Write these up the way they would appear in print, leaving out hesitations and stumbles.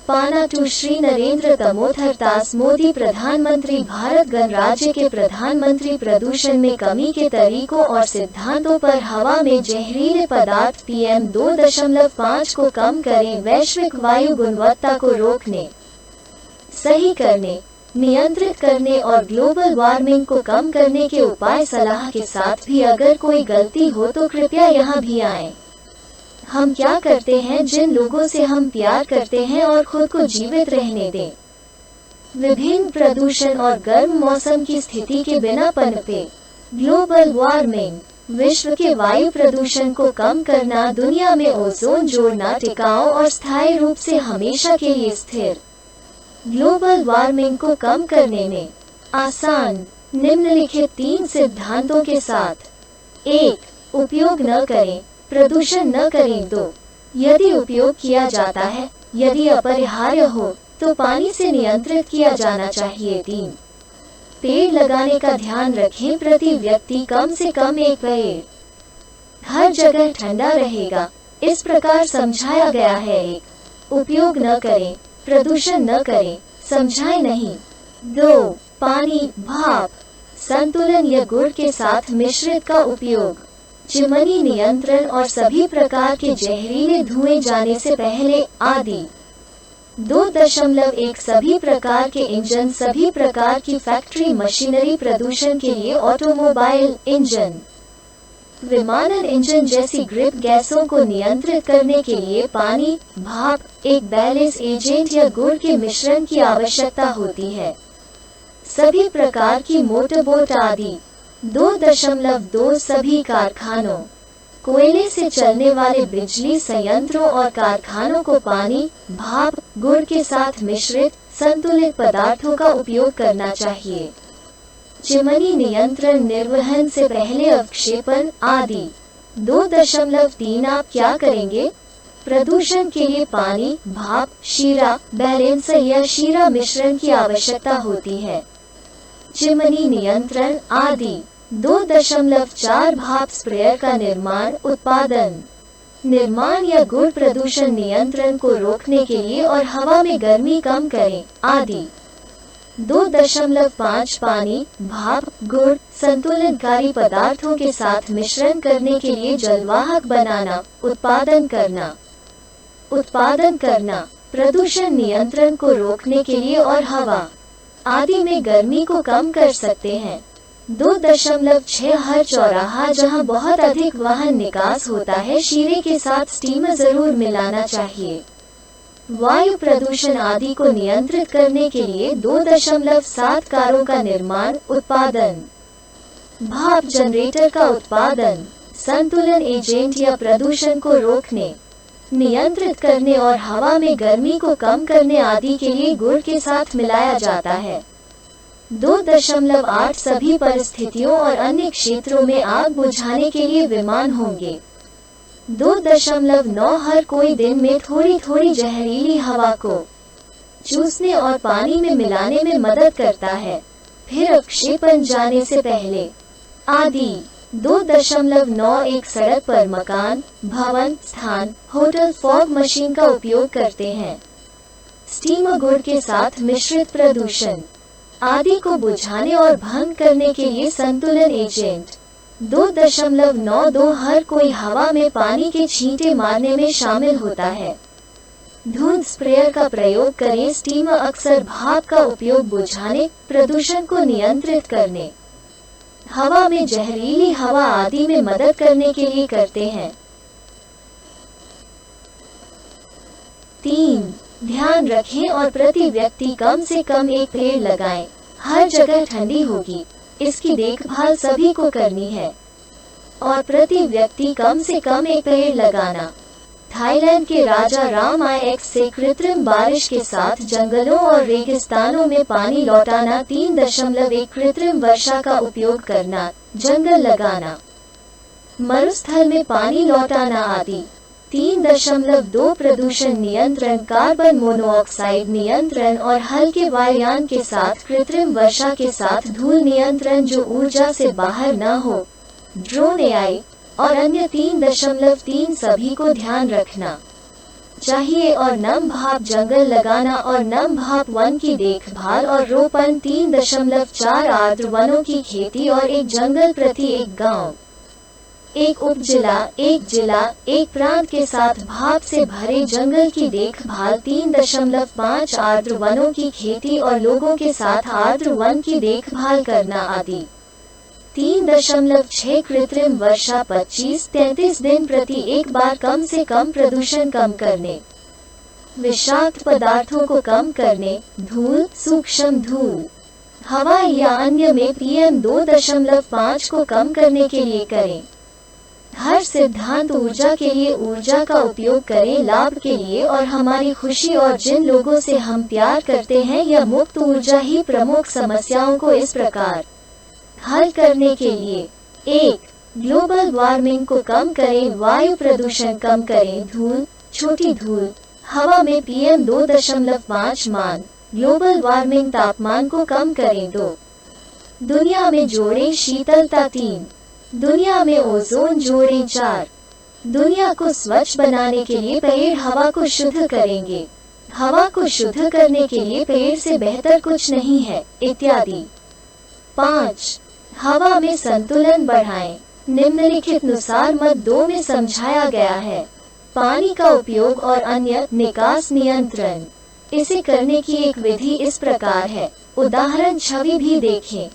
पाना टू श्री नरेंद्र दामोदर दास मोदी प्रधानमंत्री भारत गणराज्य के प्रधानमंत्री प्रदूषण में कमी के तरीकों और सिद्धांतों पर हवा में जहरीले पदार्थ PM 2.5 को कम करें, वैश्विक वायु गुणवत्ता को रोकने, सही करने, नियंत्रित करने और ग्लोबल वार्मिंग को कम करने के उपाय सलाह के साथ भी अगर कोई गलती हो तो कृपया यहाँ भी आएं। हम क्या करते हैं जिन लोगों से हम प्यार करते हैं और खुद को जीवित रहने दें। विभिन्न प्रदूषण और गर्म मौसम की स्थिति के बिना पनपे। ग्लोबल वार्मिंग, विश्व के वायु प्रदूषण को कम करना, दुनिया में ओजोन जोड़ना, टिकाऊ और स्थायी रूप से हमेशा के लिए स्थिर। ग्लोबल वार्मिंग को कम करने में आसान निम्नलिखित 3 सिद्धांतों के साथ। 1. उपयोग न करें, प्रदूषण न करें। 2. यदि उपयोग किया जाता है, यदि अपरिहार्य हो तो पानी से नियंत्रित किया जाना चाहिए। 3. पेड़ लगाने का ध्यान रखें, प्रति व्यक्ति कम से कम 1 पेड़। हर जगह ठंडा रहेगा, इस प्रकार समझाया गया है। 1. उपयोग न करें, प्रदूषण न करें, समझाए नहीं। 2. पानी, भाप, संतुलन या गुड़ के साथ मिश्रित का उपयोग, चिमनी नियंत्रण और सभी प्रकार के जहरीले धुएं जाने से पहले आदि। 2.1 सभी प्रकार के इंजन, सभी प्रकार की फैक्ट्री मशीनरी प्रदूषण के लिए ऑटोमोबाइल इंजन, विमानन इंजन जैसी ग्रिप गैसों को नियंत्रित करने के लिए पानी, भाप, एक बैलेंस एजेंट या गुड़ के मिश्रण की आवश्यकता होती है। सभी प्रकार की मोटरबोट आदि। 2.2 सभी कारखानों, कोयले से चलने वाले बिजली संयंत्रों और कारखानों को पानी, भाप, गुड़ के साथ मिश्रित संतुलित पदार्थों का उपयोग करना चाहिए। चिमनी नियंत्रण, निर्वहन से पहले अवक्षेपण आदि। 2.3 आप क्या करेंगे? प्रदूषण के लिए पानी, भाप, शीरा, बैलेंसर या शीरा मिश्रण की आवश्यकता होती है। चिमनी नियंत्रण आदि। 2.4 भाप स्प्रेयर का निर्माण, उत्पादन, निर्माण या गुड़ प्रदूषण नियंत्रण को रोकने के लिए और हवा में गर्मी कम करें आदि। 2.5 पानी, भाप, गुड़, संतुलनकारी पदार्थों के साथ मिश्रण करने के लिए जलवाहक बनाना, उत्पादन करना, प्रदूषण नियंत्रण को रोकने के लिए और हवा आदि में गर्मी को कम कर सकते हैं। 2.6 हर चौराहा जहां बहुत अधिक वाहन निकास होता है, शीरे के साथ स्टीमर जरूर मिलाना चाहिए। वायु प्रदूषण आदि को नियंत्रित करने के लिए 2.7 कारों का निर्माण, उत्पादन, भाप जनरेटर का उत्पादन, संतुलन एजेंट या प्रदूषण को रोकने, नियंत्रित करने और हवा में गर्मी को कम करने आदि के लिए गुड़ के साथ मिलाया जाता है। 2.8 सभी परिस्थितियों और अन्य क्षेत्रों में आग बुझाने के लिए विमान होंगे। 2.9 हर कोई दिन में थोड़ी थोड़ी जहरीली हवा को चूसने और पानी में मिलाने में मदद करता है, फिर अवक्षेपण जाने से पहले आदि। 2.9 एक सड़क पर मकान, भवन, स्थान, होटल फॉग मशीन का उपयोग करते हैं। स्टीमर गुड़ के साथ मिश्रित प्रदूषण आदि को बुझाने और भंग करने के लिए संतुलन एजेंट। 2.92 हर कोई हवा में पानी के छींटे मारने में शामिल होता है। धुंध स्प्रेयर का प्रयोग करें। स्टीमर अक्सर भाप का उपयोग बुझाने, प्रदूषण को नियंत्रित करने, हवा में जहरीली हवा आदि में मदद करने के लिए करते हैं। 3. ध्यान रखें और प्रति व्यक्ति कम से कम 1 पेड़ लगाएं। हर जगह ठंडी होगी, इसकी देखभाल सभी को करनी है और प्रति व्यक्ति कम से कम 1 पेड़ लगाना। थाईलैंड के राजा राम IX से कृत्रिम बारिश के साथ जंगलों और रेगिस्तानों में पानी लौटाना। 3.1 कृत्रिम वर्षा का उपयोग करना, जंगल लगाना, मरुस्थल में पानी लौटाना आदि। 3.2 प्रदूषण नियंत्रण, कार्बन मोनोऑक्साइड नियंत्रण और हल्के वायुयान के साथ कृत्रिम वर्षा के साथ धूल नियंत्रण जो ऊर्जा से बाहर न हो, ड्रोन AI और अन्य। 3.3 सभी को ध्यान रखना। चाहिए और नम भाप जंगल लगाना और नम भाप वन की देखभाल और रोपण 3.4 आर्द्र वनों की खेती और एक जंगल प्रति एक गांव, एक उपजिला, एक जिला, एक प्रांत के साथ भाप से भरे जंगल की देखभाल 3.5 आर्द्र वनों की खेती और लोगों के साथ आर्द्र वन की देखभाल करना आदि। 3.6 कृत्रिम वर्षा 25-33 दिन प्रति एक बार कम से कम प्रदूषण कम करने, विषाक्त पदार्थों को कम करने, धूल, सूक्ष्म धूल, हवा या अन्य में PM 2.5 को कम करने के लिए करें। हर सिद्धांत ऊर्जा के लिए ऊर्जा का उपयोग करें लाभ के लिए और हमारी खुशी और जिन लोगों से हम प्यार करते हैं या मुक्त ऊर्जा ही प्रमुख समस्याओं को इस प्रकार हल करने के लिए। 1. ग्लोबल वार्मिंग को कम करें, वायु प्रदूषण कम करें, धूल, छोटी धूल, हवा में PM 2.5 मान, ग्लोबल वार्मिंग तापमान को कम करें। 2. दुनिया में जोड़ें शीतलता। 3. दुनिया में ओजोन जोड़ें। 4. दुनिया को स्वच्छ बनाने के लिए पेड़ हवा को शुद्ध करेंगे, हवा को शुद्ध करने के लिए पेड़ से बेहतर कुछ नहीं है, इत्यादि। 5. हवा में संतुलन बढ़ाएं। निम्नलिखित अनुसार मद 2 में समझाया गया है। पानी का उपयोग और अन्य निकास नियंत्रण। इसे करने की एक विधि इस प्रकार है, उदाहरण छवि भी देखें।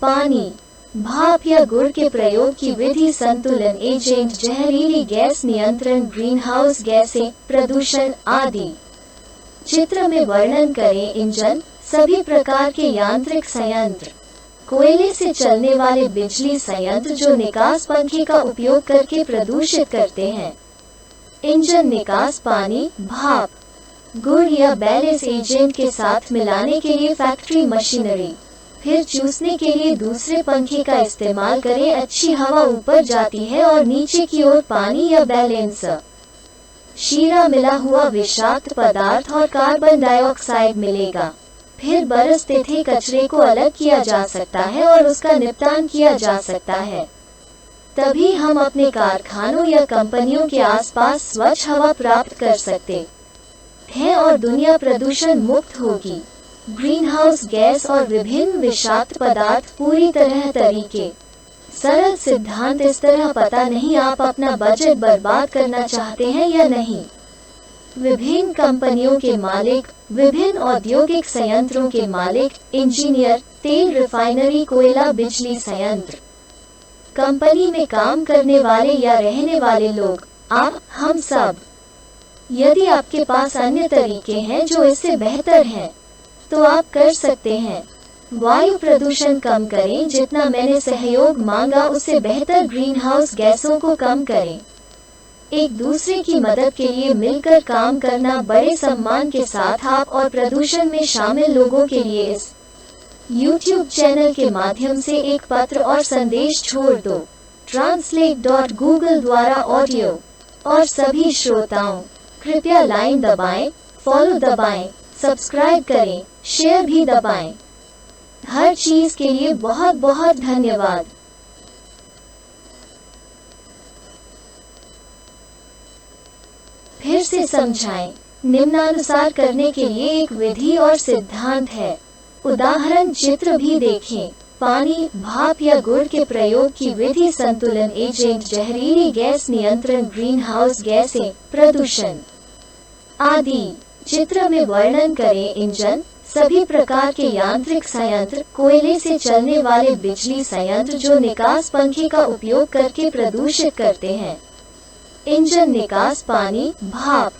पानी, भाप या गुड़ के प्रयोग की विधि, संतुलन एजेंट, जहरीली गैस नियंत्रण, ग्रीनहाउस गैसें, प्रदूषण आदि। चित्र में वर्णन करें इंजन, सभी प्रकार के यांत्रिक संयंत्र, कोयले से चलने वाले बिजली संयंत्र जो निकास पंखे का उपयोग करके प्रदूषित करते हैं। इंजन निकास पानी, भाप, गुड़ या बैलेंस एजेंट के साथ मिलाने के लिए फैक्ट्री मशीनरी, फिर चूसने के लिए दूसरे पंखे का इस्तेमाल करें। अच्छी हवा ऊपर जाती है और नीचे की ओर पानी या बैलेंस, शीरा मिला हुआ विषाक्त पदार्थ और कार्बन डाइऑक्साइड मिलेगा। फिर बरस तिथे कचरे को अलग किया जा सकता है और उसका निपटान किया जा सकता है। तभी हम अपने कारखानों या कंपनियों के आसपास स्वच्छ हवा प्राप्त कर सकते हैं और दुनिया प्रदूषण मुक्त होगी। ग्रीनहाउस गैस और विभिन्न विषाक्त पदार्थ पूरी तरह तरीके सरल सिद्धांत इस तरह पता नहीं आप अपना बजट बर्बाद करना चाहते हैं या नहीं। विभिन्न कंपनियों के मालिक, विभिन्न औद्योगिक संयंत्रों के मालिक, इंजीनियर, तेल रिफाइनरी, कोयला, बिजली संयंत्र, कंपनी में काम करने वाले या रहने वाले लोग, आप, हम सब। यदि आपके पास अन्य तरीके हैं जो इससे बेहतर हैं, तो आप कर सकते हैं। वायु प्रदूषण कम करें, जितना मैंने सहयोग मांगा उससे बेहतर ग्रीनहाउस गैसों को कम करें। एक दूसरे की मदद के लिए मिलकर काम करना, बड़े सम्मान के साथ आप और प्रदूषण में शामिल लोगों के लिए इस YouTube चैनल के माध्यम से एक पत्र और संदेश छोड़ दो। Translate.Google द्वारा ऑडियो। और सभी श्रोताओं, कृपया लाइन दबाएं, फॉलो दबाएं, सब्सक्राइब करें, शेयर भी दबाएं। हर चीज के लिए बहुत बहुत धन्यवाद। फिर से समझाएं। निम्नानुसार करने के लिए एक विधि और सिद्धांत है। उदाहरण चित्र भी देखें। पानी, भाप या गुड़ के प्रयोग की विधि, संतुलन एजेंट, जहरीली गैस नियंत्रण, ग्रीनहाउस गैसें, प्रदूषण आदि। चित्र में वर्णन करें इंजन, सभी प्रकार के यांत्रिक संयंत्र, कोयले से चलने वाले बिजली संयंत्र जो निकास पंखे का उपयोग करके प्रदूषित करते हैं। इंजन निकास पानी, भाप,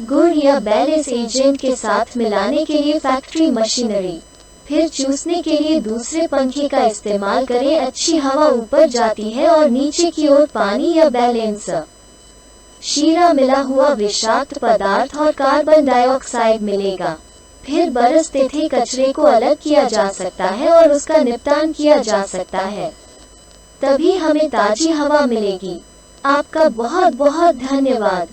गुड़ या बैलेंस एजेंट के साथ मिलाने के लिए फैक्ट्री मशीनरी, फिर चूसने के लिए दूसरे पंखे का इस्तेमाल करें। अच्छी हवा ऊपर जाती है और नीचे की ओर पानी या बैलेंस, शीरा मिला हुआ विषाक्त पदार्थ और कार्बन डाइऑक्साइड मिलेगा। फिर बरस तिथे कचरे को अलग किया जा सकता है और उसका निपटान किया जा सकता है। तभी हमें ताजी हवा मिलेगी। आपका बहुत बहुत धन्यवाद।